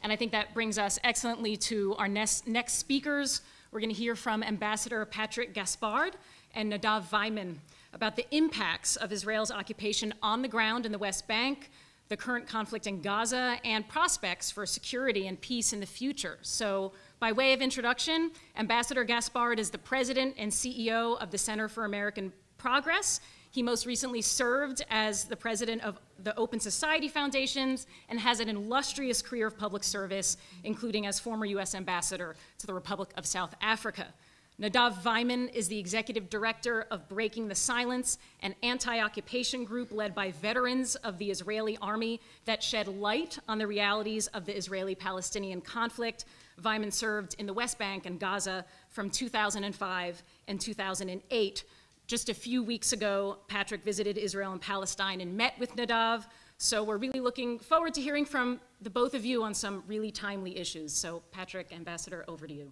And I think that brings us excellently to our next speakers. We're going to hear from Ambassador Patrick Gaspard and Nadav Weiman about the impacts of Israel's occupation on the ground in the West Bank, the current conflict in Gaza, and prospects for security and peace in the future. So, by way of introduction, Ambassador Gaspard is the president and CEO of the Center for American Progress. He most recently served as the president of the Open Society Foundations and has an illustrious career of public service, including as former U.S. ambassador to the Republic of South Africa. Nadav Weiman is the executive director of Breaking the Silence, an anti-occupation group led by veterans of the Israeli army that shed light on the realities of the Israeli-Palestinian conflict. Weiman served in the West Bank and Gaza from 2005 and 2008. Just a few weeks ago, Patrick visited Israel and Palestine and met with Nadav. So we're really looking forward to hearing from the both of you on some really timely issues. So Patrick, Ambassador, over to you.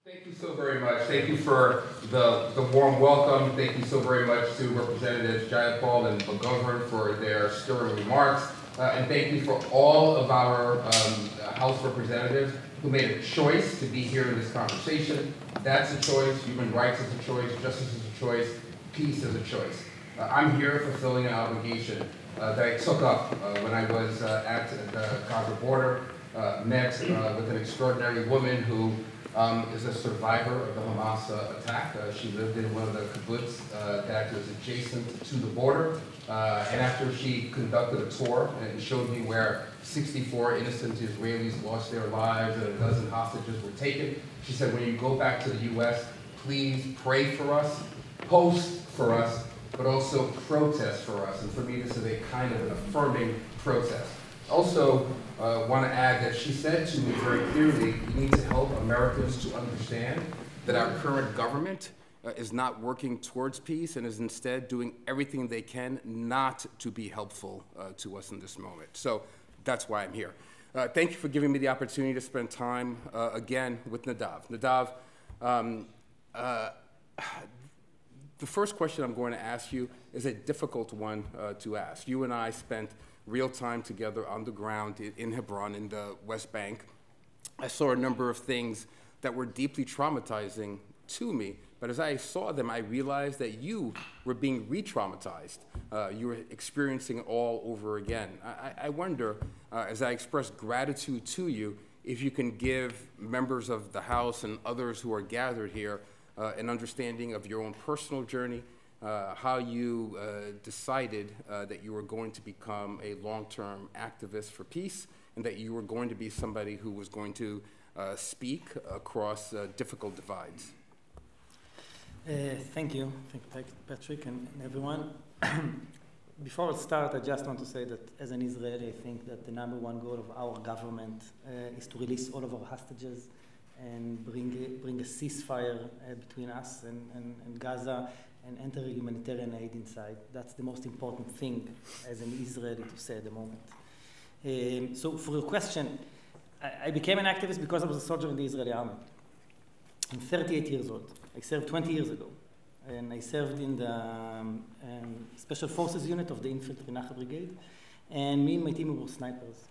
Thank you so very much. Thank you for the warm welcome. Thank you so very much to Representatives Jayapal and McGovern for their stirring remarks. And thank you for all of our House representatives who made a choice to be here in this conversation. That's a choice. Human rights is a choice. Justice is a choice. Peace is a choice. I'm here fulfilling an obligation that I took up when I was at the Gaza border, met with an extraordinary woman who is a survivor of the Hamas attack. She lived in one of the kibbutz that was adjacent to the border. And after she conducted a tour and showed me where 64 innocent Israelis lost their lives and a dozen hostages were taken, she said, when you go back to the U.S., please pray for us, post for us, but also protest for us. And for me, this is a kind of an affirming protest. Also, want to add that she said to me very clearly, we need to help Americans to understand that our current government is not working towards peace and is instead doing everything they can not to be helpful to us in this moment. So that's why I'm here. Thank you for giving me the opportunity to spend time again with Nadav. Nadav, the first question I'm going to ask you is a difficult one to ask. You and I spent real time together on the ground in Hebron, in the West Bank. I saw a number of things that were deeply traumatizing to me, but as I saw them, I realized that you were being re-traumatized. You were experiencing it all over again. I wonder, as I express gratitude to you, if you can give members of the House and others who are gathered here an understanding of your own personal journey, how you decided that you were going to become a long-term activist for peace, and that you were going to be somebody who was going to speak across difficult divides. Thank you, Patrick, and everyone. Before I start, I just want to say that as an Israeli, I think that the #1 goal of our government is to release all of our hostages and bring a ceasefire between us and Gaza and enter humanitarian aid inside. That's the most important thing as an Israeli to say at the moment. So for your question, I became an activist because I was a soldier in the Israeli army. I'm 38 years old. I served 20 years ago. And I served in the Special Forces unit of the Infantry Nachal Brigade. And me and my team were snipers.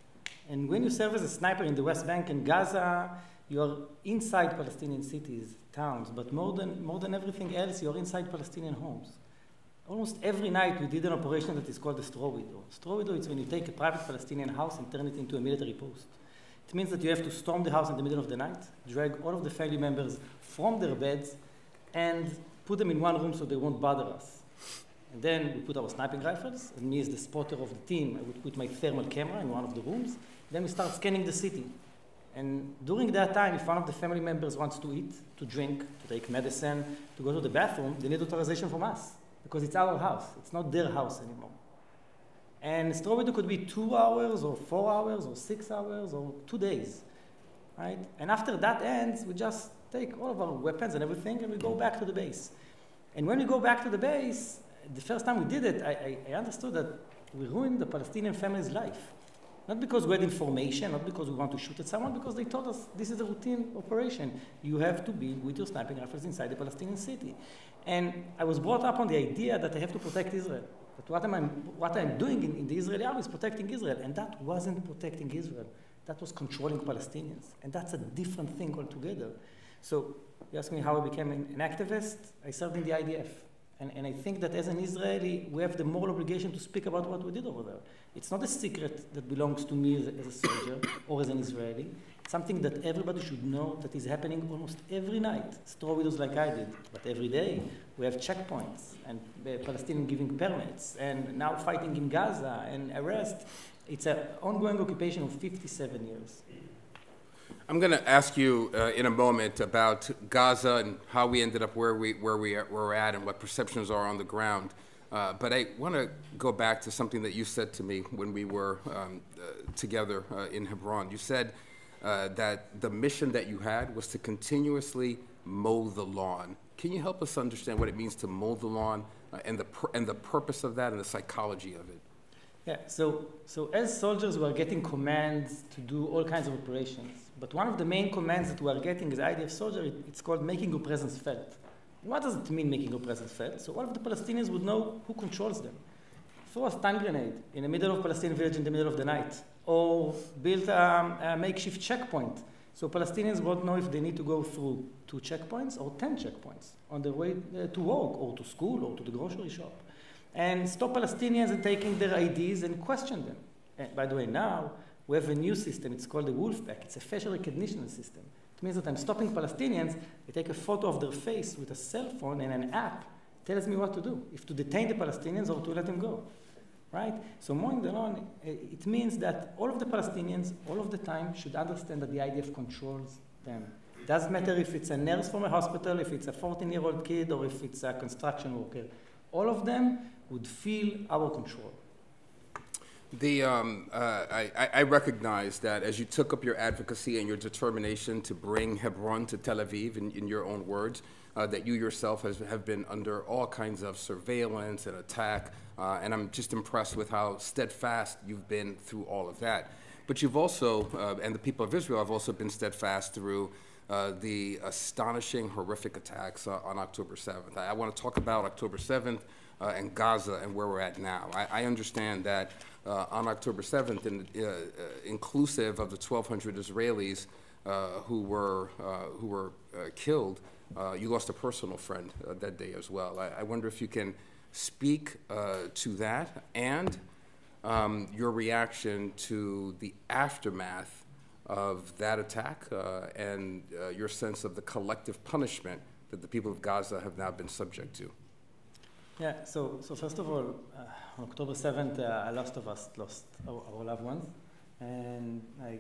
And when you serve as a sniper in the West Bank and Gaza, you are inside Palestinian cities, towns, but more than everything else, you are inside Palestinian homes. Almost every night we did an operation that is called the Straw Widow. Straw Widow is when you take a private Palestinian house and turn it into a military post. It means that you have to storm the house in the middle of the night, drag all of the family members from their beds, and put them in one room so they won't bother us. And then we put our sniping rifles, and me as the spotter of the team, I would put my thermal camera in one of the rooms. Then we start scanning the city. And during that time, if one of the family members wants to eat, to drink, to take medicine, to go to the bathroom, they need authorization from us, because it's our house. It's not their house anymore. And Straw Widow could be 2 hours, or 4 hours, or 6 hours, or 2 days, right? And after that ends, we just take all of our weapons and everything, and we go back to the base. And when we go back to the base, the first time we did it, I understood that we ruined the Palestinian family's life. Not because we had information, not because we want to shoot at someone, because they told us this is a routine operation. You have to be with your sniping rifles inside the Palestinian city. And I was brought up on the idea that I have to protect Israel. That what I'm doing in the Israeli army is protecting Israel. And that wasn't protecting Israel. That was controlling Palestinians. And that's a different thing altogether. So you ask me how I became an activist. I served in the IDF. And I think that as an Israeli, we have the moral obligation to speak about what we did over there. It's not a secret that belongs to me as a soldier or as an Israeli. It's something that everybody should know that is happening almost every night. Straw widows like I did. But every day, we have checkpoints and Palestinians giving permits and now fighting in Gaza and arrest. It's an ongoing occupation of 57 years. I'm going to ask you in a moment about Gaza and how we ended up where we're at and what perceptions are on the ground. But I want to go back to something that you said to me when we were together in Hebron. You said that the mission that you had was to continuously mow the lawn. Can you help us understand what it means to mow the lawn and the purpose of that and the psychology of it? Yeah, so as soldiers, we are getting commands to do all kinds of operations. But one of the main commands that we are getting as IDF soldier, it's called making your presence felt. What does it mean, making your presence felt? So all of the Palestinians would know who controls them. Throw a stun grenade in the middle of a Palestinian village in the middle of the night, or build a makeshift checkpoint. So Palestinians won't know if they need to go through 2 checkpoints or 10 checkpoints on their way to work, or to school, or to the grocery shop. And stop Palestinians and taking their IDs and question them. And by the way, now we have a new system. It's called the Wolfpack. It's a facial recognition system. It means that I'm stopping Palestinians. I take a photo of their face with a cell phone, and an app tells me what to do, if to detain the Palestinians or to let them go. Right? So mowing the lawn, it means that all of the Palestinians, all of the time, should understand that the IDF controls them. It doesn't matter if it's a nurse from a hospital, if it's a 14-year-old kid, or if it's a construction worker. All of them would feel our control. I recognize that as you took up your advocacy and your determination to bring Hebron to Tel Aviv, in your own words, that you yourself have been under all kinds of surveillance and attack, and I'm just impressed with how steadfast you've been through all of that. But you've also, and the people of Israel have also been steadfast through the astonishing, horrific attacks on October 7th. I want to talk about October 7th and Gaza and where we're at now. I understand that on October 7th, inclusive of the 1,200 Israelis who were killed, you lost a personal friend that day as well. I wonder if you can speak to that and your reaction to the aftermath of that attack and your sense of the collective punishment that the people of Gaza have now been subject to. Yeah, so first of all, on October 7th, a lot of us lost our loved ones. And I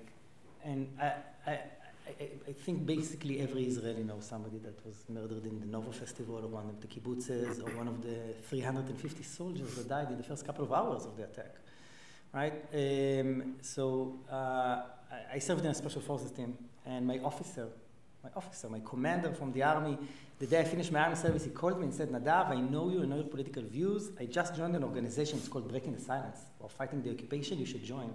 think basically every Israeli knows somebody that was murdered in the Nova Festival, or one of the kibbutzes, or one of the 350 soldiers that died in the first couple of hours of the attack, right? I served in a special forces team, and my commander from the army, the day I finished my army service, he called me and said, Nadav, I know you, I know your political views. I just joined an organization, it's called Breaking the Silence, or Fighting the Occupation, you should join.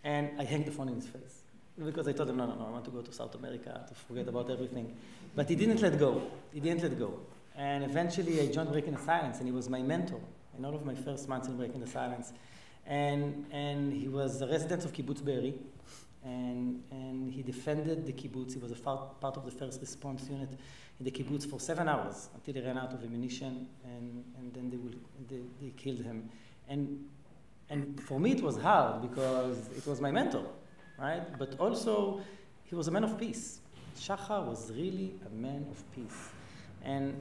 And I hanged the phone in his face. Because I told him, no, I want to go to South America, to forget about everything. But he didn't let go. And eventually I joined Breaking the Silence, and he was my mentor in all of my first months in Breaking the Silence. And he was a resident of Kibbutz Be'eri, and he defended the kibbutz. He was a part of the first response unit in the kibbutz for 7 hours until he ran out of ammunition, and then they killed him. And for me it was hard because it was my mentor, right? But also he was a man of peace. Shachar was really a man of peace, and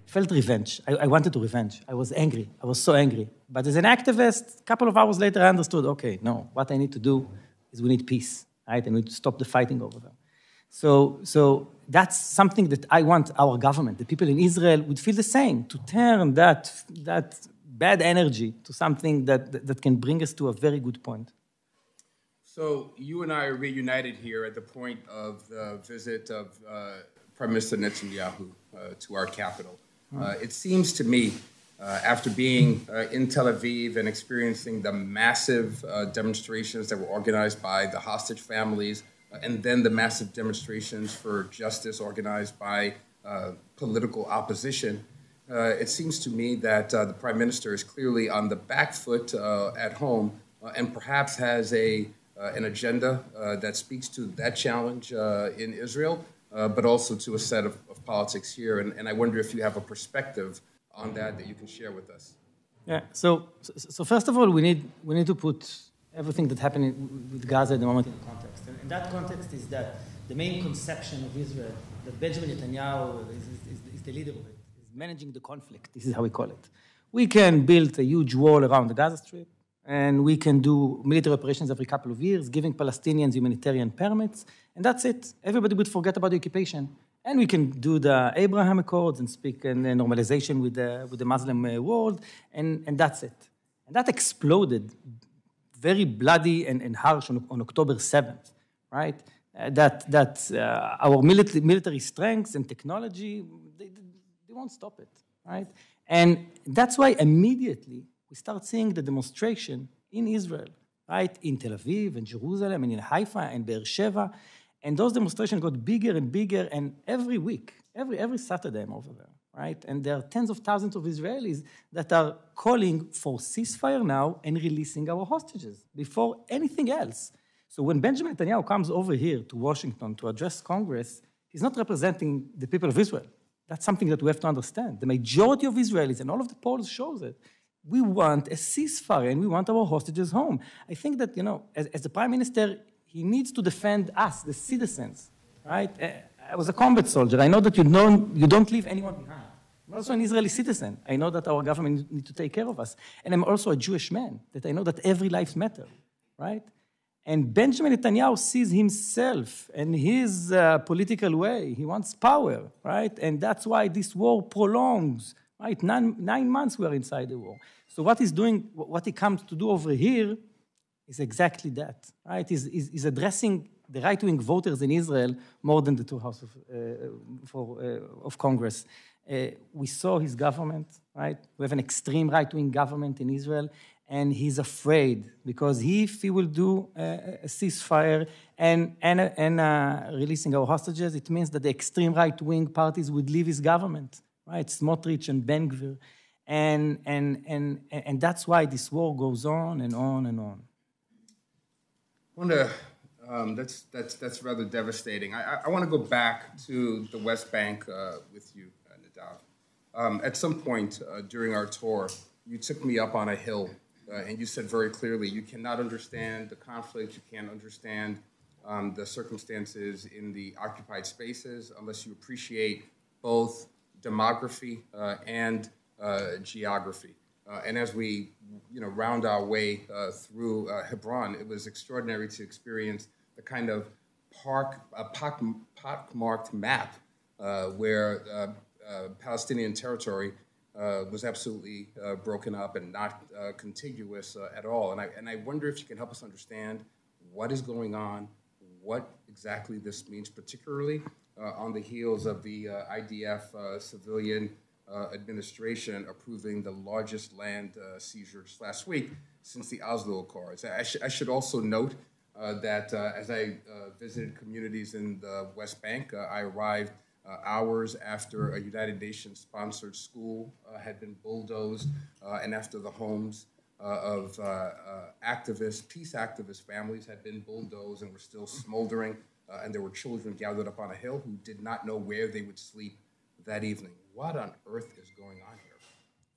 felt revenge. I wanted to revenge. I was angry. I was so angry. But as an activist, a couple of hours later, I understood, okay, no, what I need to do is we need peace, right? And we need to stop the fighting over them. So that's something that I want our government, the people in Israel, would feel the same, to turn that bad energy to something that can bring us to a very good point. So you and I are reunited here at the point of the visit of Prime Minister Netanyahu to our capital. It seems to me, after being in Tel Aviv and experiencing the massive demonstrations that were organized by the hostage families, and then the massive demonstrations for justice organized by political opposition, it seems to me that the Prime Minister is clearly on the back foot at home and perhaps has a an agenda that speaks to that challenge in Israel, but also to a set of politics here. And I wonder if you have a perspective on that you can share with us. Yeah. So first of all, we need to put everything that's happening with Gaza at the moment in context. And that context is that the main conception of Israel, that Benjamin Netanyahu is the leader of it, is managing the conflict. This is how we call it. We can build a huge wall around the Gaza Strip, and we can do military operations every couple of years, giving Palestinians humanitarian permits, and that's it. Everybody would forget about the occupation. And we can do the Abraham Accords and speak in normalization with the Muslim world, and that's it. And that exploded very bloody and harsh on October 7th, right? Our military strengths and technology, they won't stop it, right? And that's why immediately we start seeing the demonstration in Israel, right? In Tel Aviv and Jerusalem and in Haifa and Beersheba. And those demonstrations got bigger and bigger, and every week, every Saturday I'm over there, right? And there are tens of thousands of Israelis that are calling for ceasefire now and releasing our hostages before anything else. So when Benjamin Netanyahu comes over here to Washington to address Congress, he's not representing the people of Israel. That's something that we have to understand. The majority of Israelis, and all of the polls shows it, we want a ceasefire and we want our hostages home. I think that, as the Prime Minister, he needs to defend us, the citizens, right? I was a combat soldier. I know that you don't leave anyone behind. I'm also an Israeli citizen. I know that our government needs to take care of us. And I'm also a Jewish man, that I know that every life matters, right? And Benjamin Netanyahu sees himself and his political way. He wants power, right? And that's why this war prolongs, right? 9 months we are inside the war. So what he's doing, what he comes to do over here is exactly that, right? He's addressing the right-wing voters in Israel more than the two houses of Congress. We saw his government, right? We have an extreme right-wing government in Israel, and he's afraid because if he will do a ceasefire and releasing our hostages, it means that the extreme right-wing parties would leave his government, right? Smotrich and Ben Gvir. And that's why this war goes on and on and on. That's rather devastating. I want to go back to the West Bank with you, Nadav. At some point during our tour, you took me up on a hill, and you said very clearly, you cannot understand the conflict, you can't understand the circumstances in the occupied spaces unless you appreciate both demography and geography. And as we round our way through Hebron, it was extraordinary to experience the kind of pockmarked map where Palestinian territory was absolutely broken up and not contiguous at all. And I wonder if you can help us understand what is going on, what exactly this means, particularly on the heels of the IDF civilian administration approving the largest land seizures last week since the Oslo Accords. I should also note that as I visited communities in the West Bank, I arrived hours after a United Nations-sponsored school had been bulldozed and after the homes of peace activist families had been bulldozed and were still smoldering, and there were children gathered up on a hill who did not know where they would sleep that evening. What on earth is going on here?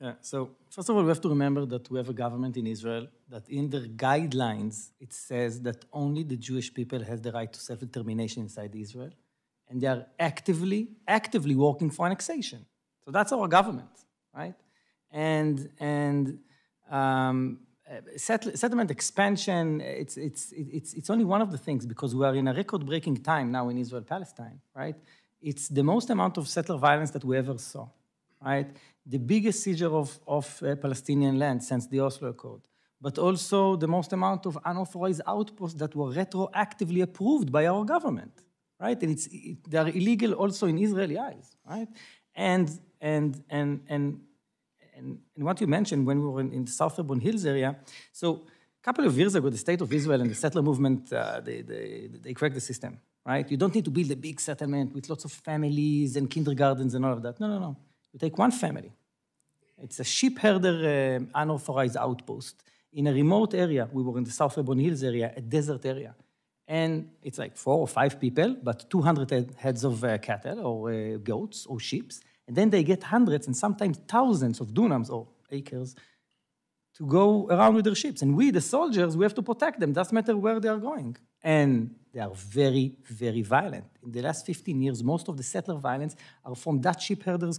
Yeah, so first of all, we have to remember that we have a government in Israel that in their guidelines, it says that only the Jewish people has the right to self-determination inside Israel, and they are actively working for annexation. So that's our government, right? And settlement expansion, it's only one of the things because we are in a record-breaking time now in Israel-Palestine, right? It's the most amount of settler violence that we ever saw, right? The biggest seizure of Palestinian land since the Oslo Accord, but also the most amount of unauthorized outposts that were retroactively approved by our government, right? And they are illegal also in Israeli eyes, right? And what you mentioned when we were in the South Hebron Hills area, so a couple of years ago, the State of Israel and the settler movement, they cracked the system, right? You don't need to build a big settlement with lots of families and kindergartens and all of that. No. You take one family. It's a sheep herder unauthorized outpost. in a remote area. We were in the South Hebron Hills area, a desert area. And it's like 4 or 5 people, but 200 heads of cattle or goats or sheep. And then they get hundreds and sometimes thousands of dunams or acres to go around with their ships. And we, the soldiers, we have to protect them. Doesn't matter where they are going. And they are very, very violent. In the last 15 years, most of the settler violence are from Dutch ship herders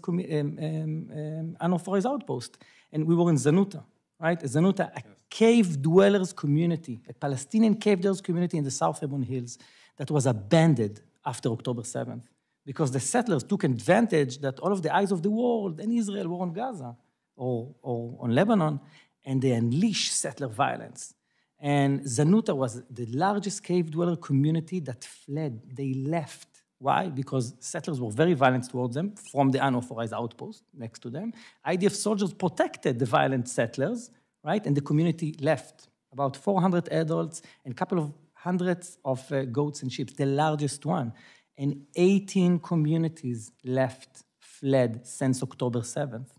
unauthorized outpost. And we were in Zanuta, right? Zanuta, a cave dwellers community, a Palestinian cave dwellers community in the South Hebron Hills that was abandoned after October 7th because the settlers took advantage that all of the eyes of the world and Israel were on Gaza or on Lebanon, and they unleashed settler violence. And Zanuta was the largest cave dweller community that fled. They left. Why? Because settlers were very violent towards them from the unauthorized outpost next to them. IDF soldiers protected the violent settlers, right? And the community left. About 400 adults and a couple of hundreds of goats and sheep, the largest one. And 18 communities left, fled since October 7th.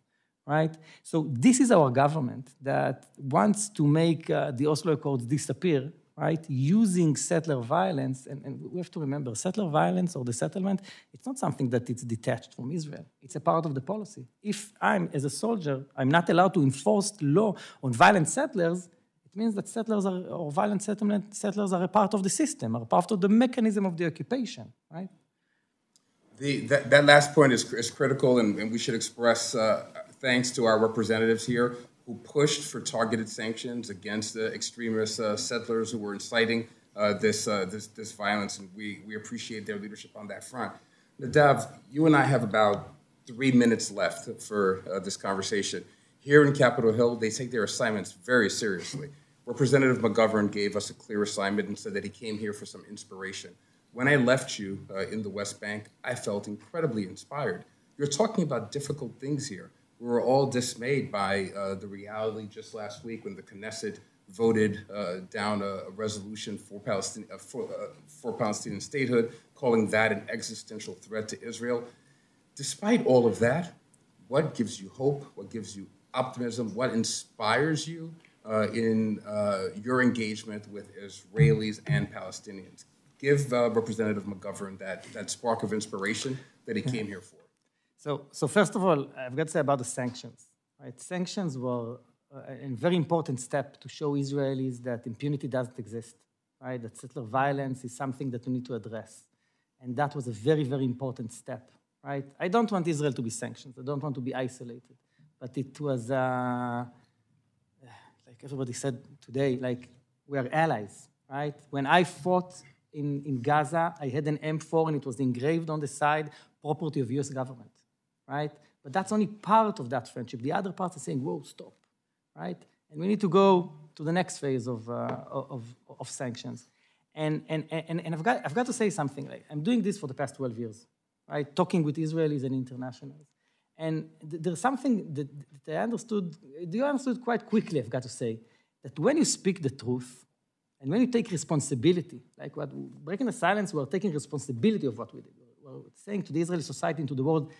Right? So this is our government that wants to make the Oslo Accords disappear, right? Using settler violence, and we have to remember, settler violence or the settlement, it's not something that it's detached from Israel. It's a part of the policy. If I'm, as a soldier, I'm not allowed to enforce law on violent settlers, it means that settlers are, or violent settlers are a part of the system, are part of the mechanism of the occupation, right? That last point is critical, and we should express thanks to our representatives here who pushed for targeted sanctions against the extremist settlers who were inciting this violence, and we appreciate their leadership on that front. Nadav, you and I have about 3 minutes left for this conversation. Here in Capitol Hill, they take their assignments very seriously. Representative McGovern gave us a clear assignment and said that he came here for some inspiration. When I left you in the West Bank, I felt incredibly inspired. You're talking about difficult things here. We were all dismayed by the reality just last week when the Knesset voted down a resolution for Palestinian statehood, calling that an existential threat to Israel. Despite all of that, what gives you hope? What gives you optimism? What inspires you in your engagement with Israelis and Palestinians? Give Representative McGovern that spark of inspiration that he came here for. So first of all, I've got to say about the sanctions. Right? Sanctions were a very important step to show Israelis that impunity doesn't exist, right? That settler violence is something that we need to address. And that was a very, very important step, right? I don't want Israel to be sanctioned. I don't want to be isolated. But it was, like everybody said today, like we are allies, right? When I fought in Gaza, I had an M4 and it was engraved on the side, property of US government. Right? But that's only part of that friendship. The other part is saying, whoa, stop, right? And we need to go to the next phase of sanctions. And I've got to say something. Like, I'm doing this for the past 12 years, right? Talking with Israelis and internationals. And there's something that I understood, you understood quite quickly, I've got to say, that when you speak the truth, and when you take responsibility, like what breaking the silence, we're taking responsibility of what we did. We're saying to the Israeli society and to the world,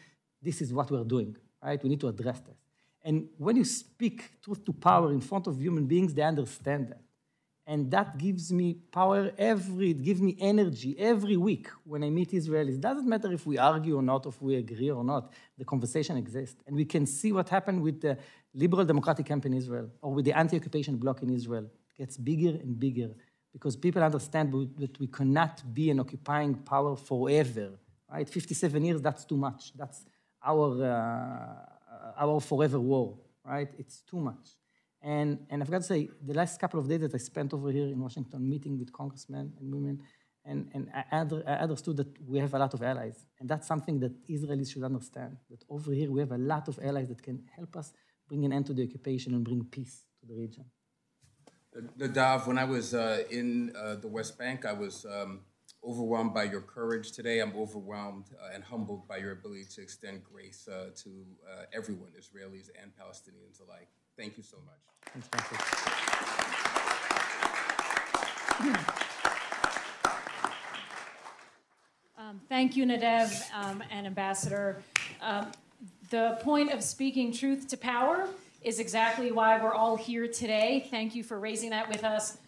this is what we're doing, right? We need to address that. And when you speak truth to power in front of human beings, they understand that. And that gives me power it gives me energy every week when I meet Israelis. It doesn't matter if we argue or not, if we agree or not, the conversation exists. And we can see what happened with the liberal democratic camp in Israel or with the anti-occupation bloc in Israel. It gets bigger and bigger because people understand that we cannot be an occupying power forever, right? 57 years, that's too much. That's our forever war, right? It's too much. And I've got to say, the last couple of days that I spent over here in Washington meeting with congressmen and women, and I understood that we have a lot of allies. And that's something that Israelis should understand, that over here we have a lot of allies that can help us bring an end to the occupation and bring peace to the region. Nadav, when I was in the West Bank, I was overwhelmed by your courage today. I'm overwhelmed and humbled by your ability to extend grace to everyone, Israelis and Palestinians alike. Thank you so much. Thanks, Patrick. Thank you, Nadav and Ambassador. The point of speaking truth to power is exactly why we're all here today. Thank you for raising that with us.